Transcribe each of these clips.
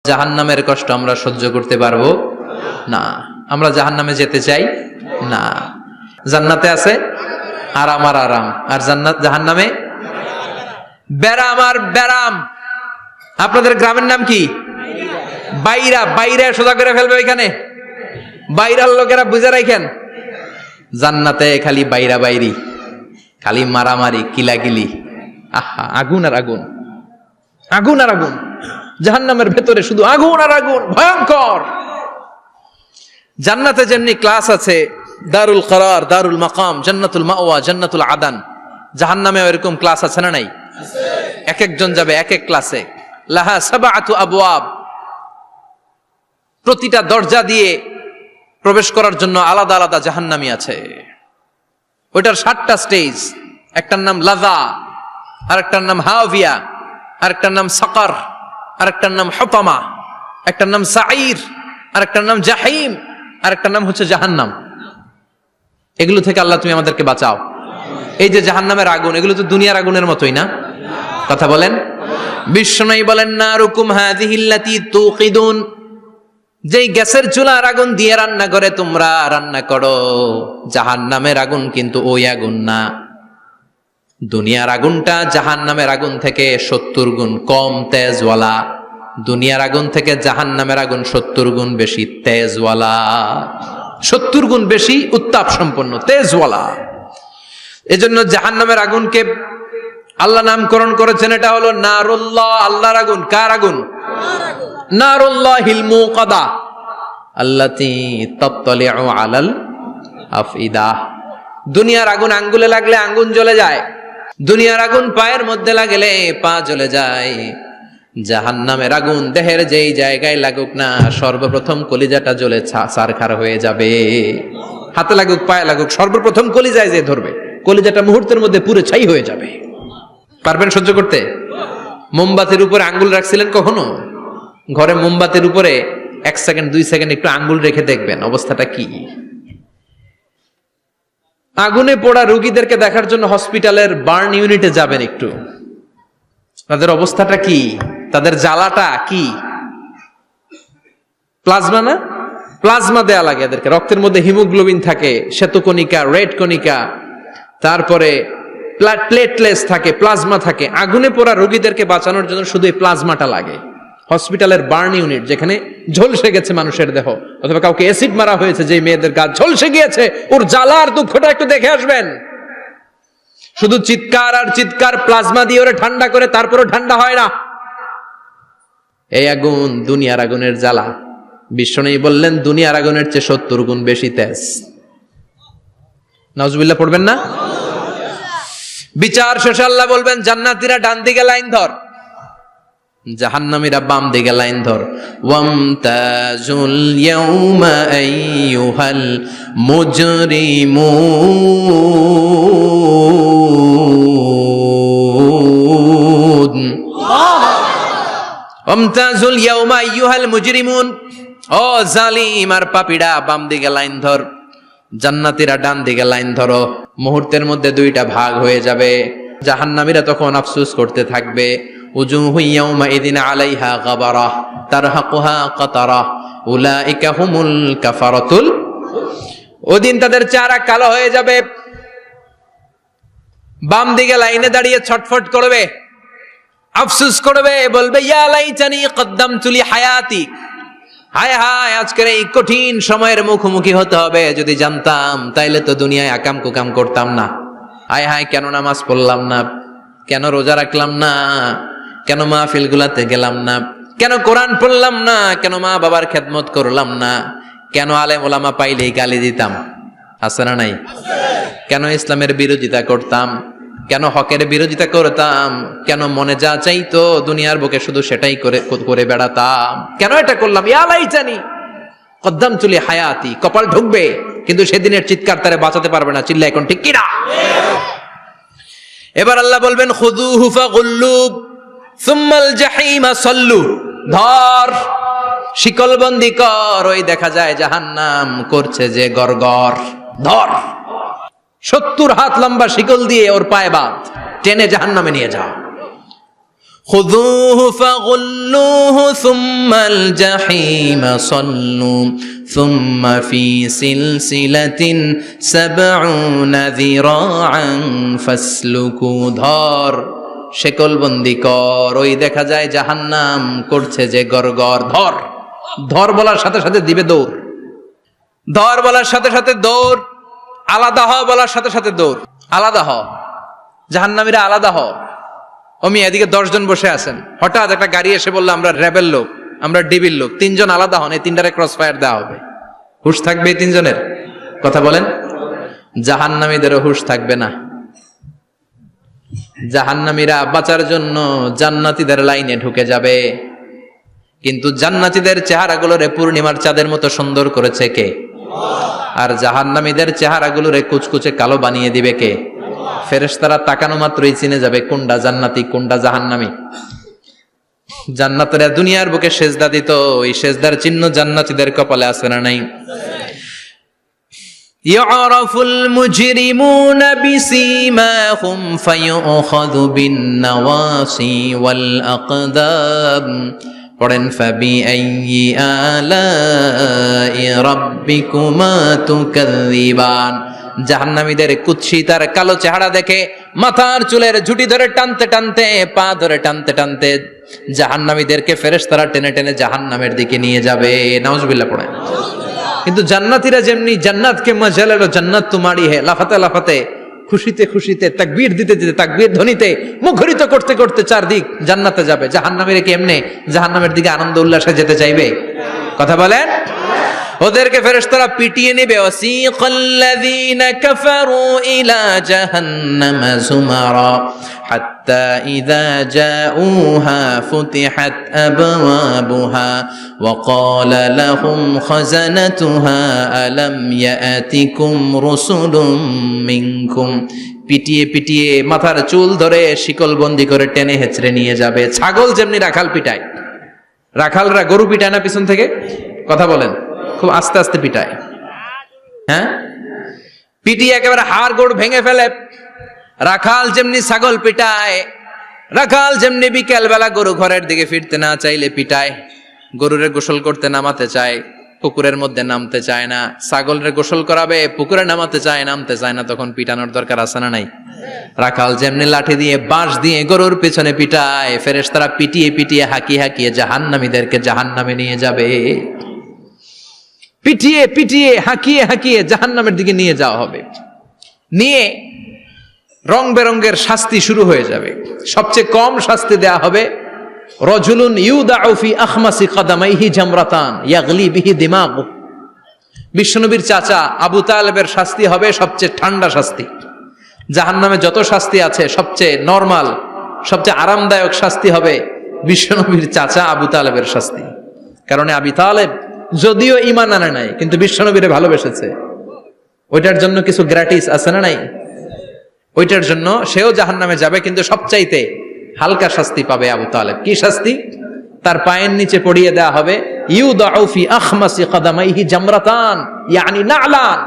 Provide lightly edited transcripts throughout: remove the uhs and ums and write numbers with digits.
জাহান্নামের কষ্ট আমরা সহ্য করতে পারবো না। আমরা জাহান্নামে যেতে চাই না। জান্নাতে আছে আরাম আর আরাম, আর জাহান্নামে ব্যারাম আর ব্যারাম। আপনাদের গ্রামের নাম কি? বাইরা। বাইরা সোজা করে ফেলবে ওইখানে, বাইরার লোকেরা বুঝে রাখেন। জান্নাতে খালি বাইরা বাইরি, খালি মারামারি, কিলাকিলি, আহা আগুন আর আগুন, আগুন আর আগুন। জাহান্নামের ভেতরে শুধু আগুন আর আগুন, ভয়ঙ্কর। জান্নাতে যেমনি ক্লাস আছে, দারুল করার, দারুল মাকাম, জান্নাতুল মাওয়া, জান্নাতুল আদান, জাহান্নামে এরকম ক্লাস আছে না নাই? এক একজন যাবে এক এক ক্লাসে। লাহা সাবআতু আবওয়াব, প্রতিটা দরজা দিয়ে প্রবেশ করার জন্য আলাদা আলাদা জাহান্নামী আছে। ওইটার 7টা স্টেজ। একটার নাম লাযা, আরেকটার নাম হাওয়িয়া, আরেকটার নাম সাকার, আরেকটার নাম হুতামা, একটার নাম সাঈর, আরেকটার নাম জাহিম, আরেকটার নাম হচ্ছে জাহান্নাম। এগুলো থেকে আল্লাহ তুমি আমাদেরকে বাঁচাও। এই যে জাহান্নামের আগুন, এগুলো তো দুনিয়ার আগুনের মতোই না? কথা বলেন। বিশ্বনবী বলেন, নারুকুম হাযিহিল্লাতী তুকিদুন, যেই গ্যাসের চুলার আগুন দিয়ে রান্না করে তোমরা রান্না করো, জাহান্নামের আগুন কিন্তু ওই আগুন না। দুনিয়ার আগুনটা জাহান্নামের আগুন থেকে 70 গুণ কম তেজওয়ালা। দুনিয়ার আগুন থেকে জাহান্নামের আগুন 70 গুণ বেশি তেজওয়ালা, 70 গুণ বেশি উত্তাপ সম্পন্ন, তেজওয়ালা। এজন্য জাহান্নামের আগুনকে আল্লাহ নামকরণ করেছেন, এটা হলো নারুল্লাহ, আল্লাহর আগুন। কার আগুন? নারুল্লাহিল মুকাদা আল্লাতী তাত্তালিউ আলাল আফইদা। দুনিয়ার আগুন আঙ্গুলে লাগলে আঙ্গুল জ্বলে যায়, দুনিয়ার আগুন পায়ের মধ্যে লাগলে পা জ্বলে যায়। জাহান্নামের আগুন দেহের যেই জায়গায় লাগুক না, সর্বপ্রথম কলিজাটা জ্বলে ছারখার হয়ে যাবে। হাতে লাগুক, পায়ে লাগুক, সর্বপ্রথম কলিজায় যে ধরবে, কলিজাটা মুহূর্তের মধ্যে পুরো ছাই হয়ে যাবে। পারবেন সহ্য করতে? মোমবাতির উপরে আঙ্গুল রাখছিলেন কখনো? ঘরে মোমবাতির উপরে 1 সেকেন্ড 2 সেকেন্ড একটু আঙ্গুল রেখে দেখবেন অবস্থাটা কি। আগুনে পোড়া রোগীদেরকে দেখার জন্য হসপিটালের বার্ন ইউনিটে যাবেন, একটু তাদের অবস্থাটা কি, তাদের জ্বালাটা কি। প্লাজমা না, প্লাজমা দেয়া লাগে এদেরকে। রক্তের মধ্যে হিমোগ্লোবিন থাকে, শ্বেতকণিকা, রেড কণিকা, তারপরে প্লেটলেটস থাকে, প্লাজমা থাকে। আগুনে পোড়া রোগীদেরকে বাঁচানোর জন্য শুধু এই প্লাজমাটা লাগে। হসপিটালের বার্ন ইউনিট, যেখানে ঝলসে গেছে মানুষের দেহ, অথবা কাউকে অ্যাসিড মারা হয়েছে, যে মেয়েদের গা ঝলসে গিয়েছে, ওর জ্বালার দুঃখটা একটু দেখে আসবেন। শুধু চিৎকার আর চিৎকার, প্লাজমা দিয়ে ওরে ঠান্ডা করে, তারপরে ঠান্ডা হয় না। এই আগুন দুনিয়ার আগুনের জ্বালা। বিশ্বনবী বললেন, দুনিয়ার আগুনের চেয়ে 70 গুণ বেশি তেজ। নাউজুবিল্লাহ পড়বেন না? বিচার শেষে আল্লাহ বলবেন, জান্নাতীরা ডান দিকে লাইন ধর, জাহান্নামীরা বাম দিকে লাইন ধর। ওয়ামতাজুল ইয়াউমা আইয়ুহাল মুজরিমুন, ওয়ামতাজুল ইয়াউমা আইয়ুহাল মুজরিমুন, ও জালিম আর পাপীরা বাম দিকে লাইন ধর, জান্নাতীরা ডান দিকে লাইন ধরো। মুহূর্তের মধ্যে 2টা ভাগ হয়ে যাবে। জাহান্নামীরা তখন আফসোস করতে থাকবে, উজুহু ইয়াউমাইযিন আলাইহা গাবারা তারহাকুহা কাতারা উলাইকা হুমুল কাফারাতুল। ওদিন তাদের চেহারা কালো হয়ে যাবে। বাম দিকে লাইনে দাঁড়িয়ে ছটফট করবে, আফসোস করবে, বলবে, ইয়া লাইতানি কদ্দামতু লি হায়াতি, হায় হায় আজকের এই কঠিন সময়ের মুখোমুখি হতে হবে, যদি জানতাম তাইলে তো দুনিয়ায় আকাম কুকাম করতাম না। হায় হায়, কেন নামাজ পড়লাম না, কেন রোজা রাখলাম না, কেন মাহফিল গুলাতে গেলাম না, কেন কোরআন পড়লাম না, কেন মা বাবার খেদমত করলাম না, কেন আলেম ওলামা পাইলেই গালি দিতাম, আছে না নাই? কেন ইসলামের বিরোধিতা করতাম, কেন হকের বিরোধিতা করতাম, কেন মনে যা চাইতো দুনিয়ার বুকে শুধু সেটাই করে বেড়াতাম, কেন এটা করলাম? ইয়া লাইতানি কদ্দামতু লি হায়াতি। কপাল ঢুকবে, কিন্তু সেদিনের চিৎকার তারে বাঁচাতে পারবে না। চিল্লা এখন ঠিক কিনা? এবার আল্লাহ বলবেন, খুযুহু ফাগুল্লু সুম্মাল জাহিমা সাল্লু, ধর, শিকলবন্দি কর। ওই দেখা যায় জাহান্নাম করছে যে গরগর, ধর, 70 হাত লম্বা শিকল দিয়ে ওর পায়ে বাঁধ, টেনে জাহান্নামে নিয়ে যাও। খুযূহু ফাগুল্লুহু সুম্মাল জাহিমা সাল্লু সুম্মা ফি সিলসিলাতিন ৭০ যিরাআন ফাসলুকু। ধর, শেকলবন্দি কর, ওই দেখা যায় জাহান্নাম করছে যে গরগর। ধর, ধর বলার সাথে সাথে দিবে দৌড়, ধর বলার সাথে সাথে দৌড়, আলাদা হ বলার সাথে সাথে দৌড়। আলাদা হ, জাহান্নামীরা আলাদা হ। অমি এদিকে ১০ জন বসে আছেন, হঠাৎ একটা গাড়ি এসে বললো আমরা র্যাবের লোক, আমরা ডিবির লোক, ৩ জন আলাদা হন, এই ৩টারে ক্রস ফায়ার দেওয়া হবে। হুশ থাকবে এই ৩ জনের? কথা বলেন। জাহান্নামীদেরও হুশ থাকবে না। জাহান্নামীরা বাঁচার জন্য জান্নাতীদের লাইনে ঢুকে যাবে, কিন্তু জান্নাতীদের চেহারাগুলোরে পূর্ণিমার চাঁদের মতো সুন্দর করেছে কে? আর জাহান্নামীদের চেহারাগুলোরে কুচকুচে কালো বানিয়ে দিবে কে? ফেরেশতারা তাকানো মাত্রই চিনে যাবে কোনটা জান্নাতি কোনটা জাহান্নামী। জান্নাতীরা দুনিয়ার বুকে সেজদা দিত, ওই সেজদার চিহ্ন জান্নাতীদের কপালে আছে না নাই? ইয়ারাফুল মুজরিমুনা বিসীমাহুম ফায়ুখাযু বিন-নাওয়াসি ওয়াল আকদাম। পড়েন ফাবিআইয়ি আলাই রাব্বিকুমা তুকাযযিবান। জাহান্নামীদের কুৎসিতার কালো চেহারা দেখে মাথার চুলের ঝুঁটি ধরে টানতে টানতে, পা ধরে টানতে টানতে জাহান্নামীদেরকে ফেরেশতারা টেনে টেনে জাহান্নামের দিকে নিয়ে যাবে। নাউজুবিল্লাহ পড়েন। কিন্তু জান্নাতীরা যেমনি জান্নাতকে মজা লেলো, জান্নাত তোমারই হে, লাফাতে লাফাতে, খুশিতে খুশিতে, তাকবীর দিতে দিতে, তাকবীর ধ্বনিতে মুখরিত করতে করতে চারদিক জান্নাতে যাবে। জাহান্নামীরা কি এমনি জাহান্নামের দিকে আনন্দ উল্লাসে যেতে চাইবে? কথা বলেন। ওদেরকে ফেরেশতারা পিটিয়ে নেবে। ওয়াসিকাল্লাযীনা কাফারু ইলা জাহান্নামা যুমারা হাত্তা ইযা জাউহা ফুতিহাত আবওয়াবুহা ওয়া ক্বালা লাহুম খাযানাতুহা আলাম ইয়াতিকুম রাসূলুম মিনকুম। পিটিয়ে পিটিয়ে মাথার চুল ধরে শিকলবন্দি করে টেনে হেঁচড়ে নিয়ে যাবে। ছাগল যেমনি রাখাল পিটায়, রাখালরা গরু পিটায় না পিছন থেকে? কথা বলেন। খুব আস্তে আস্তে পিটায়, হ্যাঁ, পিটিয়ে একেবারে হাড় গোড় ভেঙে ফেলে। রাখাল যেমনি ছাগল পিটায়, রাখাল যেমনি বিকেল বেলা গরু ঘরের দিকে ফিরতে না চাইলে পিটায়। গরুরে গোসল করতে নামাতে চায়, পুকুরের মধ্যে নামতে চায় না। ছাগলের গোসল করাবে, পুকুরে নামাতে চায়, নামতে চায় না, তখন পিটানোর দরকার আছে না নাই? রাখাল যেমনি লাঠি দিয়ে বাঁশ দিয়ে গরুর পেছনে পিটায়, ফেরেশতারা পিটিয়ে পিটিয়ে হাঁকিয়ে হাঁকিয়ে জাহান্নামীদেরকে জাহান্নামে নিয়ে যাবে। পিটিয়ে পিটিয়ে হাঁকিয়ে হাঁকিয়ে জাহান্নামের দিকে নিয়ে যাওয়া হবে। নিয়ে রং বেরঙ্গের শাস্তি শুরু হয়ে যাবে। সবচেয়ে কম শাস্তি দেয়া হবে রজুলুন ইউদাউ ফি আখমাসি কদামাইহি জামরাতান ইয়াগলি বিহি দিমাগু। বিশ্বনবীর চাচা আবু তালেবের শাস্তি হবে সবচেয়ে ঠান্ডা শাস্তি। জাহান্নামে যত শাস্তি আছে সবচেয়ে নরমাল, সবচেয়ে আরামদায়ক শাস্তি হবে বিশ্বনবীর চাচা আবু তালেবের শাস্তি। কারণ আবু তালেব যদিও ঈমান আনে নাই, কিন্তু বিশ্বনবীরে ভালোবেসেছে। ওইটার জন্য কিছু গ্র্যাটিস আছে না নাই? ওইটার জন্য সেও জাহান্নামে যাবে, কিন্তু সবচাইতে হালকা শাস্তি পাবে আবু তালেব। কি শাস্তি? তার পায়ের নিচে পড়িয়ে দেওয়া হবে ইউদাউ ফি আখমাসি কদামাইহি জামরাতান ইয়ানি নালান।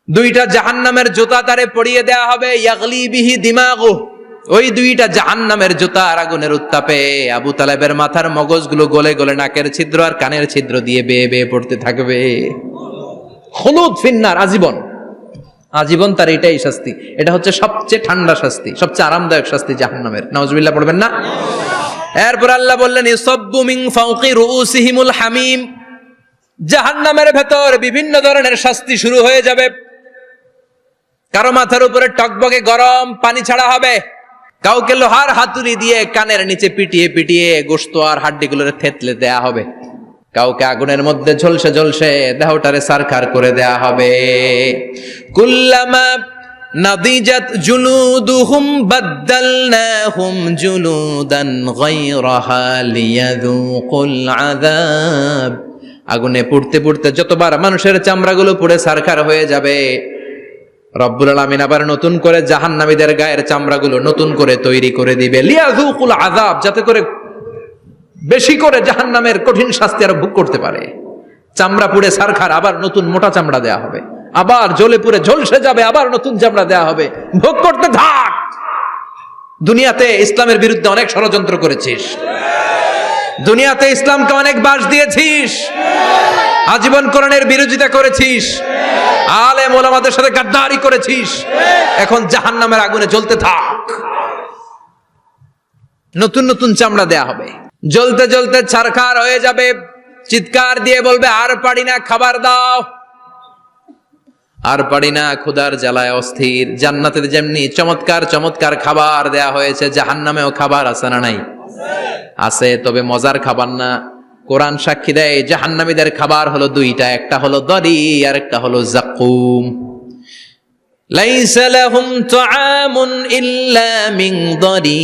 দুইটা জাহান্নামের জুতা তারে পড়িয়ে দেওয়া হবে, ইয়াগলি বিহি দিমাগু। ওই দুইটা জাহান্নামের জুতা আর আগুনের উত্তাপে আবু তালেবের মাথার মগজগুলো গলে গলে নাকের ছিদ্র আর কানের ছিদ্র দিয়ে বেয়ে বেয়ে পড়তে থাকবে। খুলুদ ফিন্নার, আজীবন, আজীবন তার এটাই শাস্তি। এটা হচ্ছে সবচেয়ে ঠান্ডা শাস্তি, সবচেয়ে আরামদায়ক শাস্তি জাহান্নামের। নাউজুবিল্লাহ পড়বেন না? এরপর আল্লাহ বললেন ইসাব্বু মিন ফাওকি রুউসিহিমুল হামিম। জাহান্নামের ভেতর বিভিন্ন ধরনের শাস্তি শুরু হয়ে যাবে। কারো মাথার উপরে টকবকে গরম পানি ছাড়া হবে, কাউকে লোহার হাতুড়ি দিয়ে কানের নিচে পিটিয়ে পিটিয়ে গোশত আর হাড্ডিগুলোরে থেতলে দেয়া হবে, কাউকে আগুনের মধ্যে ঝলসে ঝলসে দেহটারে সারখার করে দেয়া হবে। কুল্লামা নাদিজাত জুলুদুহুম বাদদালনাহুম জুলুদান গায়রাহা লিয়াযুকুল আযাব। আগুনে পুড়তে পুড়তে যতবার মানুষের চামড়াগুলো পুড়ে সারখার হয়ে যাবে, রব্বুল আলামিন আবার নতুন করে জাহান্নামীদের গায়ের চামড়াগুলো নতুন করে তৈরি করে দিবে। লিয়াযুকুল আযাব, যাতে করে বেশি করে জাহান্নামের কঠিন শাস্তি আর ভোগ করতে পারে। চামড়া পুড়ে সারখার, আবার নতুন মোটা চামড়া দেয়া হবে, আবার জ্বলে পুড়ে ঝলসে যাবে, আবার নতুন চামড়া দেয়া হবে, ভোগ করতে থাক। দুনিয়াতে ইসলামের বিরুদ্ধে অনেক ষড়যন্ত্র করেছিস, দুনিয়াতে ইসলামকে অনেক বাস দিয়েছিস, আজীবন কোরআনের বিরোধিতা করেছিস, আলেম ওলামাদের সাথে গাদ্দারি করেছিস, এখন জাহান্নামের আগুনে জ্বলতে থাক। নতুন নতুন চামড়া দেয়া হবে, জ্বলতে জ্বলতে ছারখার হয়ে যাবে, চিৎকার দিয়ে বলবে আর পারি না, খাবার দাও। আর পারি না, ক্ষুধার জ্বালায় অস্থির। জান্নাতে যেমনি চমৎকার চমৎকার খাবার দেয়া হয়েছে, জাহান্নামেও খাবার আছে না নাই? আছে, তবে মজার খাবার না। কোরআন সাক্ষী দেয় জাহান্নামীদের খাবার হলো দুইটা, একটা হলো দরি আর একটা হলো যাকুম। লাইসা লাহুম তুআমুন ইল্লা মিন দরি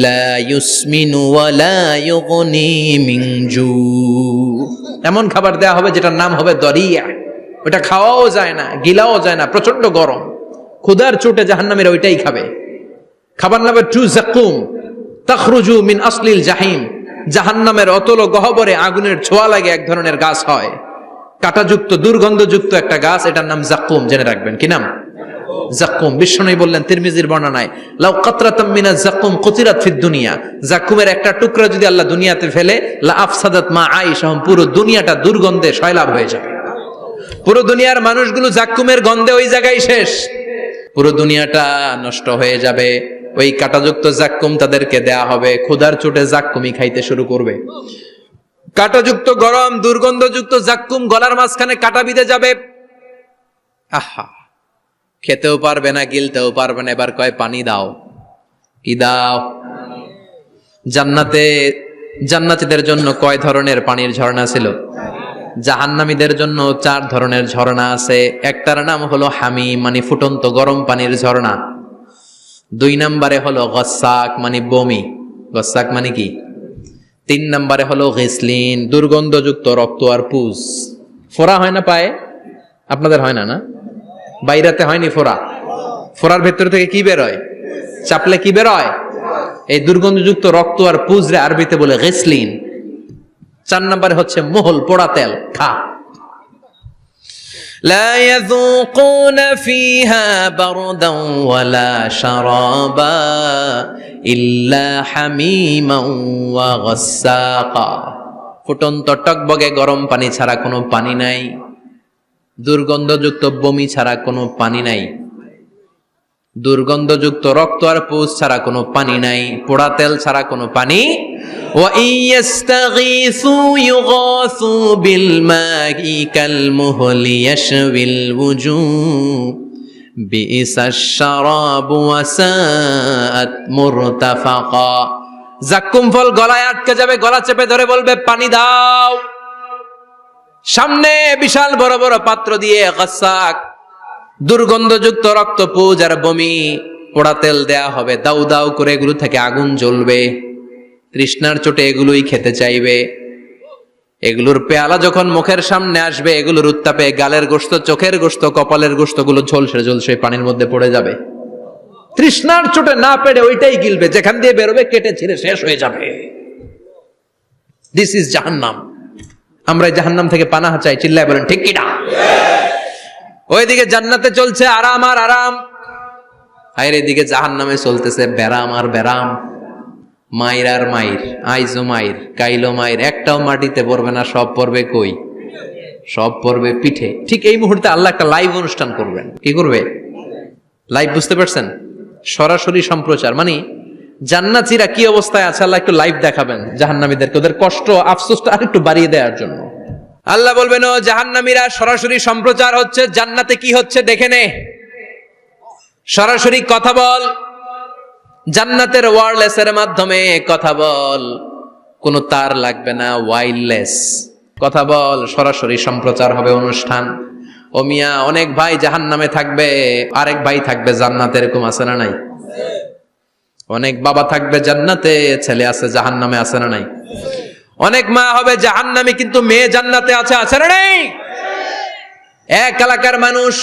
লা ইউসমিনু ওয়া লা ইউগনি মিন জু। এমন খাবার দেয়া হবে যেটার নাম হবে দরিয়া, ওটা খাওয়াও যায় না, গিলাও যায় না, প্রচন্ড গরম, ক্ষুধার চোটে জাহান্নামীরা ওইটাই খাবে। খাবার নাম্বার 2 যাকুম, তাখরুজু মিন আসলিল জাহিম। জাহান্নামের অতল গহ্বরে আগুনের ছোঁয়া লাগে এক ধরনের গাছ হয়, কাঁটাযুক্ত দুর্গন্ধযুক্ত একটা গাছ, এটার নাম যাকুম। জেনে রাখবেন, কি নাম? যাকুম। বিশ্বনবী বললেন তিরমিজির বর্ণনায়, লাউ কাতরাতাম মিনাজ যাকুম কুতিরাত ফিদ দুনিয়া। যাকুমের একটা টুকরা যদি আল্লাহ দুনিয়াতে ফেলে, লা আফসাদাত মা আইশাহুম, পুরো দুনিয়াটা দুর্গন্ধে সয়লাব হয়ে যাবে। পুরো দুনিয়ার মানুষগুলো যাকুমের গন্ধে ওই জায়গায় শেষ, পুরো দুনিয়াটা নষ্ট হয়ে যাবে। ওই কাঁটাযুক্ত যাক্কুম তাদেরকে দেয়া হবে, ক্ষুধার চোটে যাক্কুমই খাইতে শুরু করবে। কাঁটাযুক্ত গরম দুর্গন্ধযুক্ত যাক্কুম গলার মাঝখানে কাঁটা বিঁধে যাবে। আহা, খেতেও পারবে না, গিলতেও পারবে না। এবার কয় পানি দাও। কি দাও? জান্নাতীদের জন্য কয় ধরনের পানির ঝর্ণা ছিল? জাহান্নামীদের জন্য 4 ধরনের ঝর্ণা আছে। একটার নাম হলো হামিম, মানে ফুটন্ত গরম পানির ঝর্ণা। 2 নম্বরে হলো গসাক, মানে বমি। গসাক মানে কি? 3 নম্বরে হলো গিসলিন, দুর্গন্ধযুক্ত রক্ত আর পুজ। ফোড়া হয় না পায়ে? আপনাদের হয় না? না, বাইরাতে হয়নি ফোড়া? ফোড়ার ভেতর থেকে কি বের হয়? চাপলে কি বের হয়? এই দুর্গন্ধযুক্ত রক্ত আর পুজ রে আরবিতে বলে গিসলিন। 4 নম্বরে হচ্ছে মোহল, পোড়া তেল। খা। لا يذوقون فيها بردا ولا شرابا إلا حميما وغساقا। ফুটন্ত টকবগে গরম পানি ছাড়া কোনো পানি নাই, দুর্গন্ধযুক্ত বমি ছাড়া কোনো পানি নাই, দুর্গন্ধযুক্ত রক্ত আর পুজ ছাড়া কোনো পানি নাই, পোড়া তেল ছাড়া কোনো পানি। وَإِن يَسْتَغِيثُوا يُغَاثُوا بِالْمَاءِ كَالْمُهْلِ يَشْوِي الْوُجُوهَ بِئْسَ الشَّرَابُ وَسَاءَتْ مُرْتَفَقًا। যাক্কুম ফল গলায় আটকে যাবে, গলা চেপে ধরে বলবে পানি দাও। সামনে বিশাল বড় বড় পাত্র দিয়ে গসাক, দুর্গন্ধযুক্ত রক্ত, পুজ আর বমি, পোড়া তেল দেয়া হবে। দাউ দাউ করে এগুলো থেকে আগুন জ্বলবে। তৃষ্ণার চোটে এগুলোই খেতে চাইবে। এগুলোর পেয়ালা যখন মুখের সামনে আসবে, এগুলোর উত্তাপে গালের গোশত, চোখের গোশত, কপালের গোশত গুলো ঝলসে ঝলসে পানির মধ্যে পড়ে যাবে। তৃষ্ণার চোটে না পেরে ওইটাই গিলবে, যেখান দিয়ে বেরোবে কেটে ছিঁড়ে শেষ হয়ে যাবে। দিস ইজ জাহান্নাম। আমরা জাহান্নাম থেকে পানাহ চাই, চিল্লায় বলেন ঠিক কিনা? ওইদিকে জান্নাতে চলছে আরাম আর আরাম, আর এদিকে জাহান্নামে চলতেছে বেরাম আর বেরাম, মাইর আর মাইর, আইজো মাইর, কাইলো মাইর। একটাও মাটিতে পড়বে না, সব পড়বে কই? সব পড়বে পিঠে। ঠিক এই মুহূর্তে আল্লাহ একটা লাইভ অনুষ্ঠান করবেন। কি করবে? লাইভ, বুঝতে পারছেন? সরাসরি সম্প্রচার, মানে জান্নাতীরা কি অবস্থায় আছে আল্লাহ একটু লাইভ দেখাবেন জাহান্নামীদেরকে, ওদের কষ্ট আফসোসটা আর একটু বাড়িয়ে দেওয়ার জন্য। আল্লাহ বলবেন, ও জাহান্নামীরা, সরাসরি সম্প্রচার হচ্ছে, জান্নাতে কি হচ্ছে দেখে নে, সরাসরি কথা বল, জান্নাতের ওয়্যারলেসের মাধ্যমে কথা বল, কোনো তার লাগবে না, ওয়্যারলেস কথা বল, সরাসরি সম্প্রচার হবে অনুষ্ঠান। ও মিয়া, অনেক ভাই জাহান্নামে থাকবে, আরেক ভাই থাকবে জান্নাতে, এরকম আছে না নাই? অনেক বাবা থাকবে জান্নাতে, ছেলে আছে জাহান্নামে, আছে না নাই? অনেক মা হবে জাহান্নামী, কিন্তু মেয়ে জান্নাতে আছে, আছে না নাই? এক এলাকার মানুষ,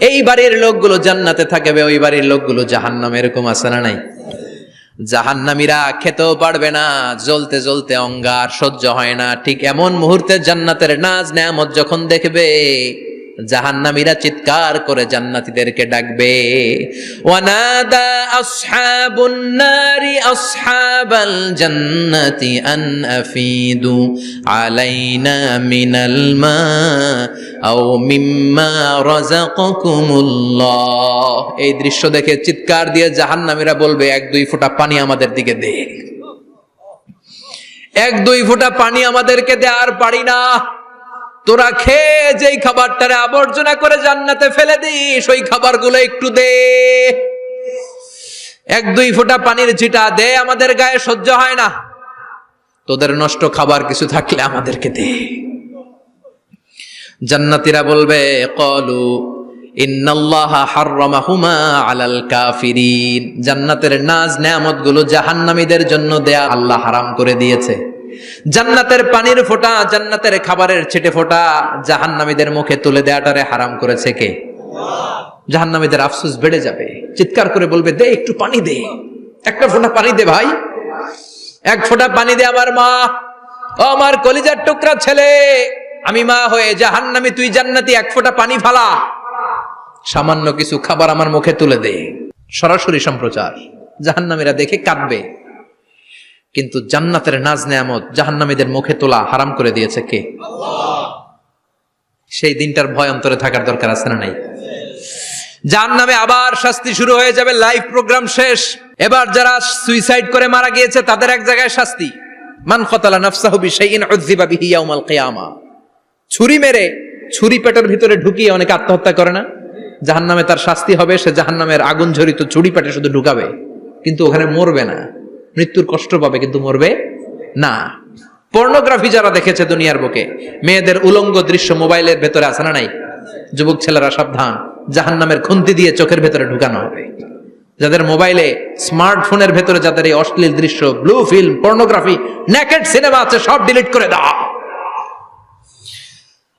এই বাড়ির লোকগুলো জান্নাতে থাকবে, ওই বাড়ির লোকগুলো জাহান্নামে, এরকম আছে না নাই? জাহান্নামীরা খেতেও পারবে না, জ্বলতে জ্বলতে অঙ্গার সহ্য হয় না। ঠিক এমন মুহূর্তে জান্নাতের নাজ নেয়ামত যখন দেখবে, জাহান্নামীরা চিৎকার করে জান্নাতীদেরকে ডাকবে, ওয়ানাদা আসহাবুন নারি আসহাবাল জান্নাতি আন আফিদু আলাইনা মিনাল মা আও মিম্মা রাযাকাকুমুল্লাহ। এই দৃশ্য দেখে চিৎকার দিয়ে জাহান্নামীরা বলবে, 1-2 ফোঁটা পানি আমাদের দিকে দে, 1-2 ফোঁটা পানি আমাদেরকে দে, আর পারি না। তোরা খেয়ে যেই খাবারটারে আবর্জনা করে জান্নাতে ফেলে দিস, ওই খাবারগুলো একটু দে, 1-2 ফোঁটা পানির ছিটা দে, আমাদের গায়ে সহ্য হয় না। তোদের নষ্ট খাবার কিছু থাকলে আমাদেরকে দে। জান্নাতীরা বলবে, ক্বালু ইন্নাল্লাহা হাররামাহুমা আলাল কাফিরিন। জান্নাতের নাজ নেয়ামতগুলো জাহান্নামীদের জন্য দেয়া আল্লাহ হারাম করে দিয়েছে। জান্নাতের পানির ফোঁটা, জান্নাতের খাবারের ছিটে ফোঁটা জাহান্নামীদের মুখে তুলে দেয়াটারে হারাম করেছে কে? জাহান্নামীদের আফসোস বেড়ে যাবে, চিৎকার করে বলবে, দে একটু পানি দে, 1 ফোঁটা পানি দে ভাই, 1 ফোঁটা পানি দে আমার মা, ও আমার কলিজার টুকরা ছেলে, আমি মা হয়ে জাহান্নামী, তুই জান্নাতি, 1 ফোঁটা পানি ফালা, সামান্য কিছু খাবার আমার মুখে তুলে দে। সরাসরি সম্প্রচার, জাহান্নামীরা দেখে কাঁদবে। কিন্তু জান্নাতের নাজ নেয়ামত জাহান্নামীদের মুখে তোলা হারাম করে দিয়েছে কে? সেই দিনটার ভয় অন্তরে থাকার দরকার আছে না নাই? জাহান্নামে আবার শাস্তি শুরু হয়ে যাবে, লাইভ প্রোগ্রাম শেষ। এবার যারা সুইসাইড করে মারা গিয়েছে তাদের এক জায়গায় শাস্তি। মান কতালা নাফসাহু বিশাইইন উযযিবা বিহি ইয়াউমাল কিয়ামা। ছুরি মেরে, ছুরি পেটের ভিতরে ঢুকিয়ে অনেকে আত্মহত্যা করে না? জাহান্নামে তার শাস্তি হবে, সে জাহান্নামের আগুন ঝরিত ছুরি পেটে শুধু ঢুকাবে, কিন্তু ওখানে মরবে না, মৃত্যুর কষ্ট পাবে কিন্তু মরবে না। পর্নোগ্রাফি যারা দেখেছে দুনিয়ার বুকে, মেয়েদের উলঙ্গ দৃশ্য মোবাইলের ভেতরে আছে না নাই? যুবক ছেলেরা সাবধান, জাহান্নামের খুন্তি দিয়ে চোখের ভেতরে ঢুকানো হবে। যাদের মোবাইলে, স্মার্টফোনের ভেতরে যাদের এই অশ্লীল দৃশ্য, blue film, pornography, naked cinema আছে, সব ডিলিট করে দাও।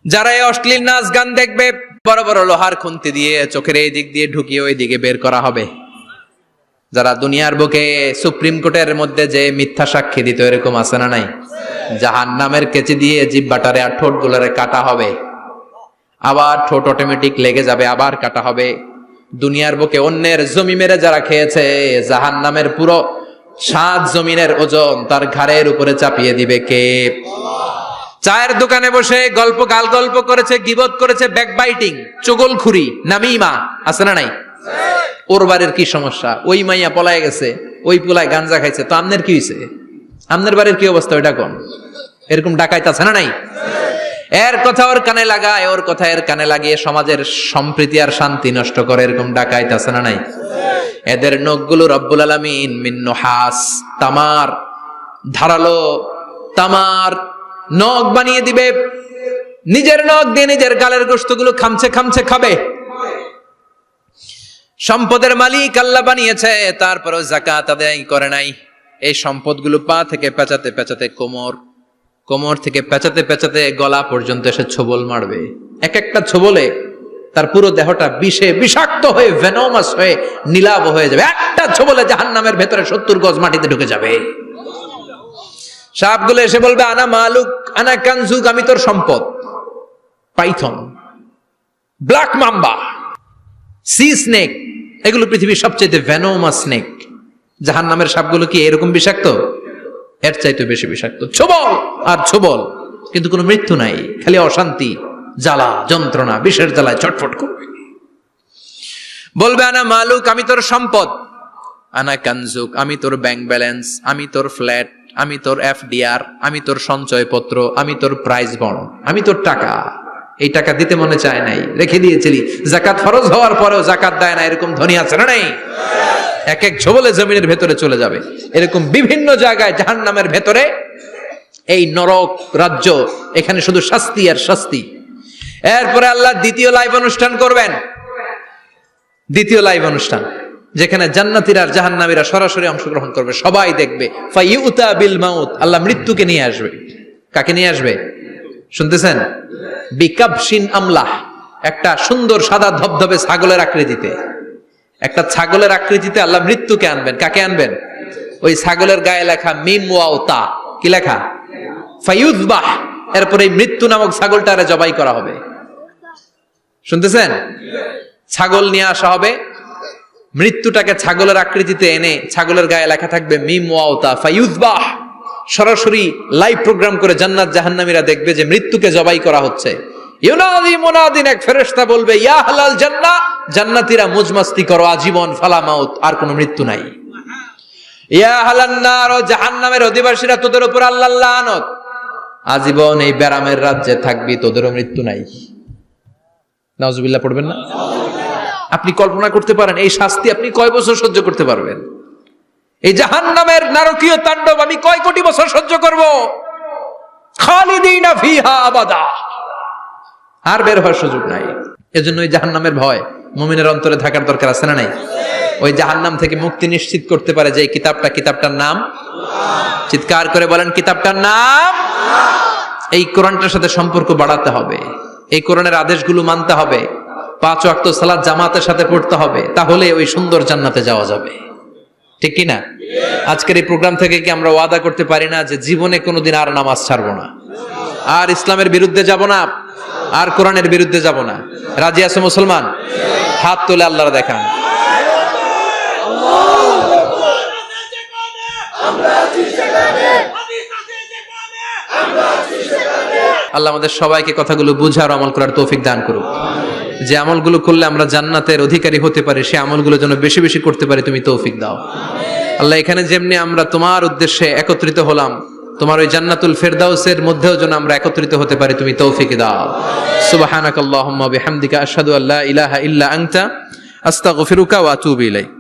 যারা এই অশ্লীল নাচ গান দেখবে, বড় বড় লোহার খুন্তি দিয়ে চোখের এই দিক দিয়ে ঢুকিয়ে ওই দিকে বের করা হবে। যারা দুনিয়ার বুকে সুপ্রিম কোর্টের মধ্যে যে মিথ্যা সাক্ষী দিত, এরকম আছে না নাই? জাহান্নামের কেচি দিয়ে জিহ্বাটারে আর ঠোঁট গুলারে কাটা হবে, আবার ঠোঁট অটোমেটিক লেগে যাবে, আবার কাটা হবে। দুনিয়ার বুকে অন্যের জমি মেরে যারা খেয়েছে, জাহান্নামের পুরো 7 জমিনের ওজন তার ঘাড়ের উপরে চাপিয়ে দিবে কে? চায়ের দোকানে বসে গল্প, গাল গল্প করেছে, গীবত করেছে, ব্যাকবাইটিং, চুগলখুরি, নামিমা, আছে না নাই? ওর বাড়ির কি সমস্যা, ওই মাইয়া পলায় গেছে, ওই পোলায় গাঞ্জা খাইছে, তো আমনের কি হয়েছে? আমনের বাড়ির কি অবস্থা, ওইটা কোন? এরকম ডাকাইত আছে না নাই? এর কথা ওর কানে লাগায়, ওর কথা এর কানে লাগিয়ে সমাজের সম্প্রীতি আর শান্তি নষ্ট করে, এরকম ডাকাইত আছে না নাই? এদের নখগুলো রব্বুল আলামিন মিন নুহাস, তামার, ধারালো তামার নখ বানিয়ে দিবে। নিজের নখ দিয়ে নিজের গালের গোশতগুলো খামছে খামছে খাবে। সম্পদের মালিক আল্লাহ বানিয়েছে, তারপরেও যাকাত আদায় করে নাই। এই সম্পদগুলো পা থেকে পেঁচাতে পেঁচাতে কোমর, কোমর থেকে পেঁচাতে পেঁচাতে গলা পর্যন্ত এসে ছোবল মারবে। এক একটা ছোবলে তার পুরো দেহটা বিষে বিষাক্ত হয়ে, ভেনোমাস হয়ে, নীলাভ হয়ে যাবে। একটা ছোবলে জাহান্নামের ভেতরে 70 গজ মাটিতে ঢুকে যাবে। সাপগুলো এসে বলবে, আনা মালুক, আনা কানজুক, আমি তোর সম্পদ। Python, black mamba, C snake, এগুলো পৃথিবীর সবচেয়ে ভেনোমাস স্নেক। জাহান্নামের সাপগুলো কি এরকম বিষাক্ত? এর চাইতে বেশি বিষাক্ত। ছোবল আর ছোবল, কিন্তু কোনো মৃত্যু নাই, খালি অশান্তি, জ্বালা, যন্ত্রণা, বিষের জ্বালায় ছটফট করবে। বলবে, আনা মালুক, আমি তোর সম্পদ। আনা কানজুক, আমি তোর ব্যাংক ব্যালেন্স, আমি তোর ফ্ল্যাট, আমি তোর এফডিআর, আমি তোর সঞ্চয়পত্র, আমি তোর প্রাইজ বন্ড, আমি তোর টাকা। এই টাকা দিতে মনে চায় নাই, রেখে দিয়েছিলি। জাকাত ফরজ হওয়ার পরেও জাকাত দেয় না, এরকম ধনী আছে না নাই? এক এক ছোবলে জমিনের ভেতরে চলে যাবে। এরকম বিভিন্ন জায়গায় জাহান্নামের ভেতরে এই নরক রাজ্য, এখানে শুধু শাস্তি আর শাস্তি। এরপরে আল্লাহ দ্বিতীয় লাইভ অনুষ্ঠান করবেন, দ্বিতীয় লাইভ অনুষ্ঠান, যেখানে জান্নাতীরা আর জাহান্নামীরা সরাসরি অংশগ্রহণ করবে, সবাই দেখবে। ফাইউতা বিল মাউত, আল্লাহ মৃত্যুকে নিয়ে আসবে। কাকে নিয়ে আসবে শুনতেছেন? বিকাবশিন আমলাহ, একটা সুন্দর সাদা ধবধবে ছাগলের আকৃতিতে, একটা ছাগলের আকৃতিতে আল্লাহ মৃত্যুকে আনবেন। কাকে আনবেন? ওই ছাগলের গায়ে লেখা মিম ওয়াও তা, কি লেখা? ফাইউযবাহ। এরপরে এই মৃত্যু নামক ছাগলটারে জবাই করা হবে। শুনতেছেন? ছাগল নিয়ে আসা হবে, মৃত্যুটাকে ছাগলের আকৃতিতে এনে ছাগলের গায়ে লেখা থাকবে মিম ওয়াওতা ফায়ুযবাহ। সরাসরি লাইভ প্রোগ্রাম করে জান্নাত জাহান্নামীরা দেখবে যে মৃত্যুকে জবাই করা হচ্ছে। ইউনাদি মুনাদিন, এক ফেরেশতা বলবে ইয়া আহলাল জান্নাহ, জান্নাতীরা মুজমাস্তি করো আজীবন, ফালা মাউত, আর কোনো মৃত্যু নাই। ইয়া আহলান নার, ও জাহান্নামের অধিবাসীরা, তোদের উপর আল্লাহর লানত, আজীবন এই ব্যারামের রাজ্যে থাকবি, তোদেরও মৃত্যু নাই। নাউজুবিল্লাহ পড়বেন না? আপনি কল্পনা করতে পারেন এই শাস্তি আপনি কয় বছর সহ্য করতে পারবেন? এই জাহান্নামের নারকীয় তাণ্ডব আমি কয় কোটি বছর সহ্য করব? খালিদিনা ফিহা আবাদা, আর বের হওয়ার সুযোগ নাই। এজন্য ওই জাহান্নামের ভয় মুমিনের অন্তরে থাকার দরকার আছে না নাই? ওই জাহান্নাম থেকে মুক্তি নিশ্চিত করতে পারে যে কিতাবটার নাম, চিৎকার করে বলেন কিতাবটার নাম। এই কোরআনটার সাথে সম্পর্ক বাড়াতে হবে, এই কোরআনের আদেশগুলো মানতে হবে, 5 ওয়াক্ত সালাত জামাতের সাথে পড়তে হবে, তাহলে ওই সুন্দর জান্নাতে যাওয়া যাবে। ঠিক কি না? আজকের এই প্রোগ্রাম থেকে কি আমরা ওয়াদা করতে পারি না যে জীবনে কোনোদিন আর নামাজ ছাড়বো না, আর ইসলামের বিরুদ্ধে যাব না, আর কোরআনের বিরুদ্ধে যাব না? রাজি আছে মুসলমান? হাত তুলে আল্লাহর দেখান। আল্লাহ আমাদের সবাইকে কথাগুলো বুঝার আমল করার তৌফিক দান করুক। যে আমলগুলো করলে আমরা জান্নাতের অধিকারী হতে পারি, সে আমলগুলো যেন বেশি বেশি করতে পারি, তুমি তৌফিক দাও আল্লাহ। এখানে যেমনি আমরা তোমার উদ্দেশ্যে একত্রিত হলাম, তোমার ওই জান্নাতুল ফেরদাউসের মধ্যেও যেন আমরা একত্রিত হতে পারি, তুমি তৌফিক দাও। সুবহানাকাল্লাহুম্মা বিহামদিকা আশহাদু আল্লা ইলাহা ইল্লা আনতা আস্তাগফিরুকা ওয়া আতুবু ইলাইক।